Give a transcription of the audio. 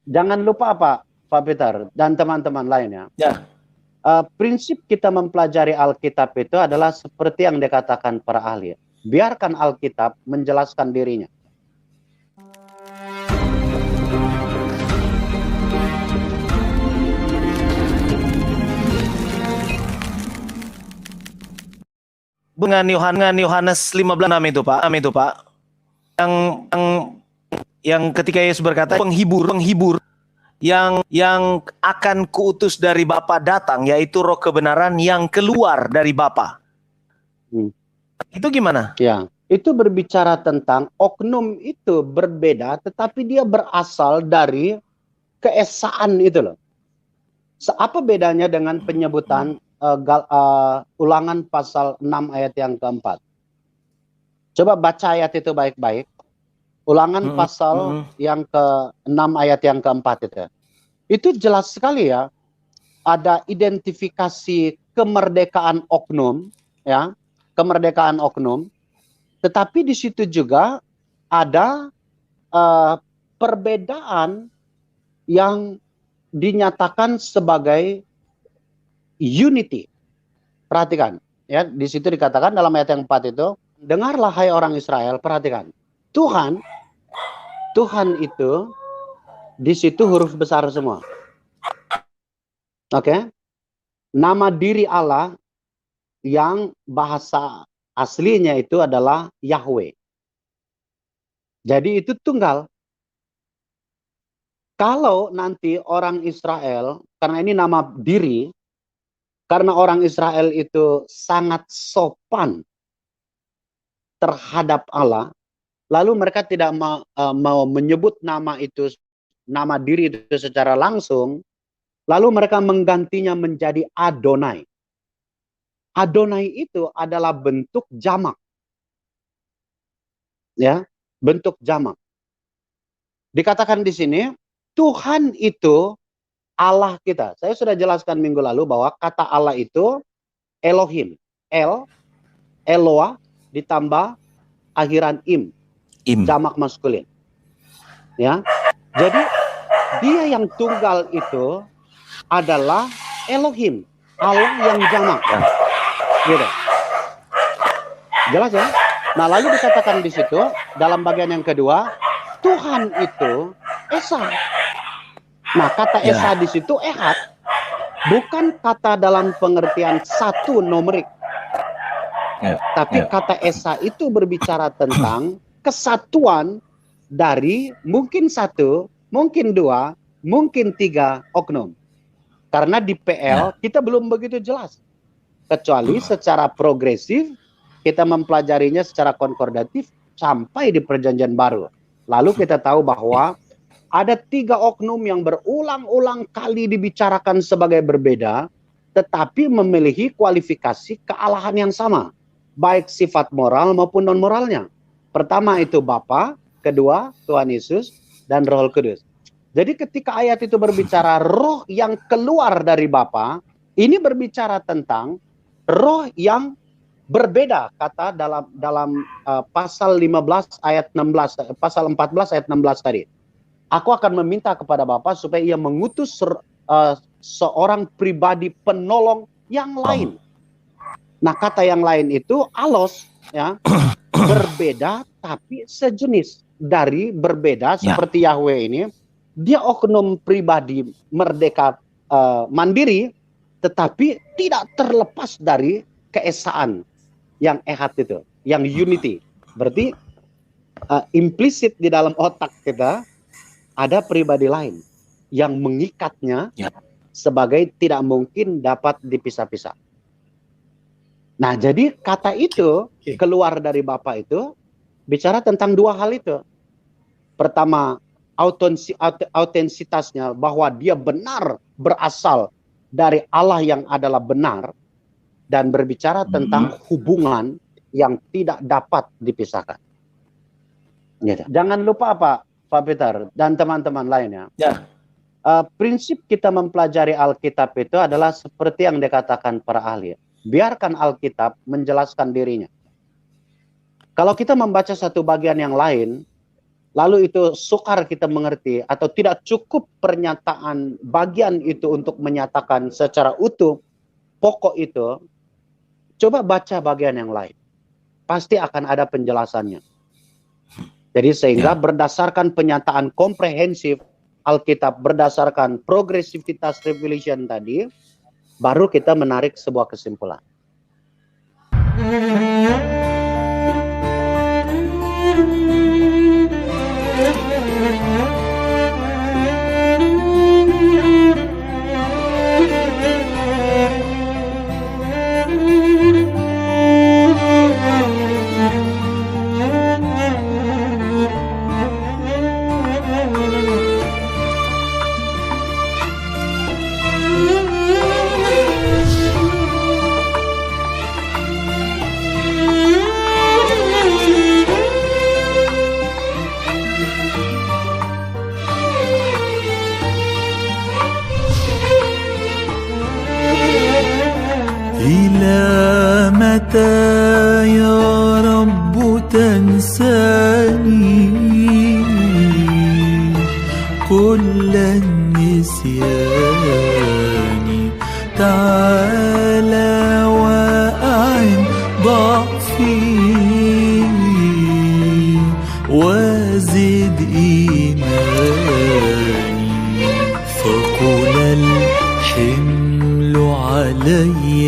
Jangan lupa Pak Peter dan teman-teman lainnya. Ya. Prinsip kita mempelajari Alkitab itu adalah seperti yang dikatakan para ahli. Biarkan Alkitab menjelaskan dirinya. Dengan Yohanes 15 itu Pak, yang ketika Yesus berkata penghibur yang akan kuutus dari Bapa datang, yaitu Roh kebenaran yang keluar dari Bapa. Itu gimana? Ya, itu berbicara tentang oknum itu berbeda, tetapi dia berasal dari keesaan itu loh. Apa bedanya dengan penyebutan Ulangan pasal 6 ayat yang keempat? Coba baca ayat itu baik-baik. Ulangan pasal yang ke-6 ayat yang keempat itu. Itu jelas sekali ya. Ada identifikasi kemerdekaan oknum, ya, kemerdekaan oknum. Tetapi di situ juga ada perbedaan yang dinyatakan sebagai unity. Perhatikan, ya, di situ dikatakan dalam ayat yang 4 itu, dengarlah hai orang Israel, perhatikan. Tuhan itu di situ huruf besar semua. Oke. Nama diri Allah yang bahasa aslinya itu adalah Yahweh. Jadi itu tunggal. Kalau nanti orang Israel, karena ini nama diri, karena orang Israel itu sangat sopan terhadap Allah, lalu mereka tidak mau menyebut nama diri itu secara langsung, lalu mereka menggantinya menjadi Adonai. Adonai itu adalah bentuk jamak. Ya, bentuk jamak. Dikatakan di sini, Tuhan itu Allah kita. Saya sudah jelaskan minggu lalu bahwa kata Allah itu Elohim. Eloah ditambah akhiran im. Jamak maskulin. Ya. Jadi dia yang tunggal itu adalah Elohim, Allah yang jamak. Gitu. Jelas ya? Nah, lalu dikatakan di situ dalam bagian yang kedua, Tuhan itu Esa. Nah, kata Esa di situ ehad, bukan kata dalam pengertian satu numerik. Tapi kata Esa itu berbicara tentang kesatuan dari mungkin satu, mungkin dua, mungkin tiga oknum. Karena di PL kita belum begitu jelas. Kecuali secara progresif kita mempelajarinya secara konkordatif sampai di Perjanjian Baru. Lalu kita tahu bahwa ada tiga oknum yang berulang-ulang kali dibicarakan sebagai berbeda, tetapi memiliki kualifikasi kealahan yang sama, baik sifat moral maupun non-moralnya. Pertama itu Bapa, kedua Tuhan Yesus, dan Roh Kudus. Jadi ketika ayat itu berbicara roh yang keluar dari Bapa, ini berbicara tentang roh yang berbeda, kata dalam pasal 15 ayat 16, pasal 14 ayat 16 tadi. Aku akan meminta kepada Bapa supaya ia mengutus seorang pribadi penolong yang lain. Nah, kata yang lain itu alos, ya, berbeda tapi sejenis. Dari berbeda seperti Yahweh ini, dia oknum pribadi merdeka mandiri, tetapi tidak terlepas dari keesaan yang ehad itu, yang unity. Berarti implisit di dalam otak kita ada pribadi lain yang mengikatnya sebagai tidak mungkin dapat dipisah-pisah. Nah, jadi kata itu keluar dari Bapa itu bicara tentang dua hal itu. Pertama, autentisitasnya, bahwa dia benar berasal dari Allah yang adalah benar, dan berbicara tentang hubungan yang tidak dapat dipisahkan. Jangan lupa Pak Peter dan teman-teman lainnya. Prinsip kita mempelajari Alkitab itu adalah seperti yang dikatakan para ahli. Biarkan Alkitab menjelaskan dirinya. Kalau kita membaca satu bagian yang lain, lalu itu sukar kita mengerti, atau tidak cukup pernyataan bagian itu untuk menyatakan secara utuh pokok itu, coba baca bagian yang lain. Pasti akan ada penjelasannya. Jadi sehingga berdasarkan penyataan komprehensif Alkitab, berdasarkan progresivitas revelation tadi, baru kita menarik sebuah kesimpulan. إلى متى يا رب تنساني كل النسيان؟ تعالى وأعن ضعفي وزد إيماني، فقل الحمل علي